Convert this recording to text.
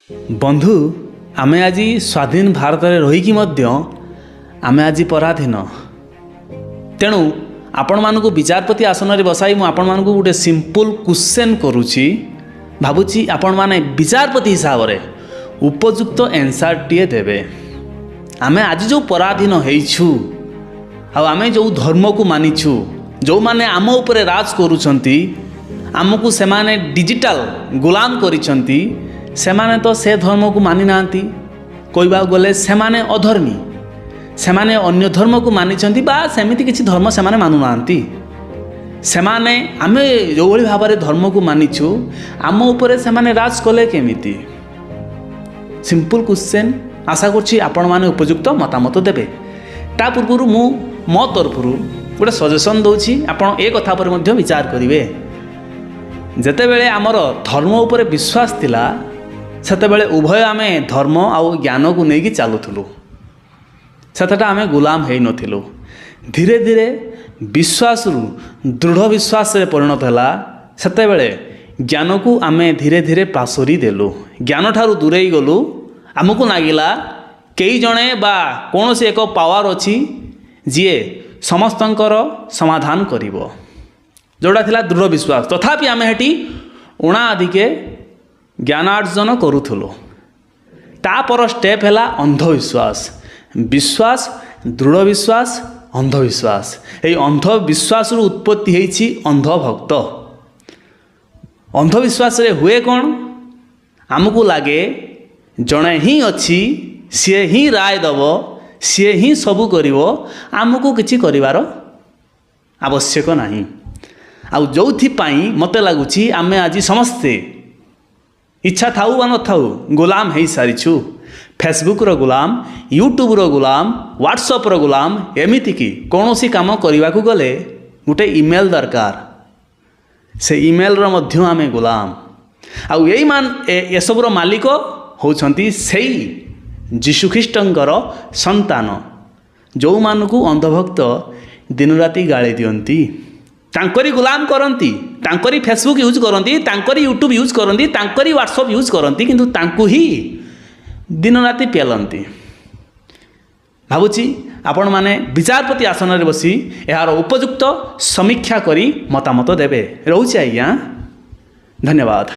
बंधु आमे आज स्वाधीन भारत में रहीकि आमे आज पराधीन। तेणु आपण मानक विचारपति आसन में बसाई आपण मानक गोटे सिंपल क्वेश्चन करुच्ची भावुची आपण माने विचारपति हिसाब से उपयुक्त एनसर टीए देवे। आमे आज जो पराधीन होइछु आमे जो धर्म को मानिछु जो माने आम उपरे राज करुछंती आमको से माने डिजिटल गुलाम करिछंती सेमाने तो से धर्म को मानि नांती। कहबा गले सेमाने अधर्मी सेमाने अन्य धर्म को मानिछंती बा सेमिति किछि धर्म सेमाने मानु नांती। सेमाने आमे जो भली भाव में धर्म को मानिछु आम उपरे सेमाने राज कले केमिति। सिंपल क्वेश्चन आशा करछि आपण माने उपयुक्त मतामत देबे। ता पूर्व मु मो तरफरु गोटे सजेशन दउछि आपण ए कथा पर मध्य विचार करिवे। जेतेबेले आमर धर्म उपरे विश्वास थिला सेतेबेले उभय आमे धर्म आउ ज्ञान को लेकिन चलुलु सेटा आमे गुलाम हो नथिलु। धीरे धीरे विश्वास दृढ़ विश्वास रे परिणत हैला सेतेबेले ज्ञान को आमे धीरे धीरे पासोरी देलु। ज्ञान ठारू दूरेई गलु। आमको नागिला कई जणे बा कौनसी एक पावर अच्छी जी समस्तंकर समाधान करिवो जोड़ा थिला दृढ़ विश्वास। तथापि आमे हेटी उणा अधिके ज्ञानार्जन करूथुलो। तापर स्टेप हैला अंधविश्वास। विश्वास दृढ़ विश्वास अंधविश्वास। ये अंधविश्वास उत्पत्ति होइछि अंधभक्त। अंधविश्वास रे हुए कौन आमको लगे जड़े ही अच्छी सी ही राय दब सी ही सबू करिवो आमको किछि करिवार आवश्यक नहीं। आउ जोथिपाई मते लागुछि आमे आज समस्ते इच्छा थाऊ वा न थाऊ गुलाम हो सारीछु। फेसबुक रो गुलाम यूट्यूब रो गुलाम व्हाट्सएप रो गुलाम एमिति कि कौनसी काम करने को गले गोटे ईमेल दरकार से ईमेल रो मध्य आमे गुलाम। आउ यही मान ए सब रो मालिक होउछंती सेई जीशुख्रीष्टंकर संतान जो मानकु अंधभक्त दिन राति गाली दियंती तांकरी गुलाम करंती तांकरी फेसबुक यूज करंती तांकरी यूट्यूब यूज करंती तांकरी व्हाट्सएप यूज करंती किंतु तांकु ही दिन राति पेलंती। भावुची आपण माने विचारपति आसन रे बसी यार उपयुक्त समीक्षा करी मतामत देबे। रहउची आज्ञा धन्यवाद।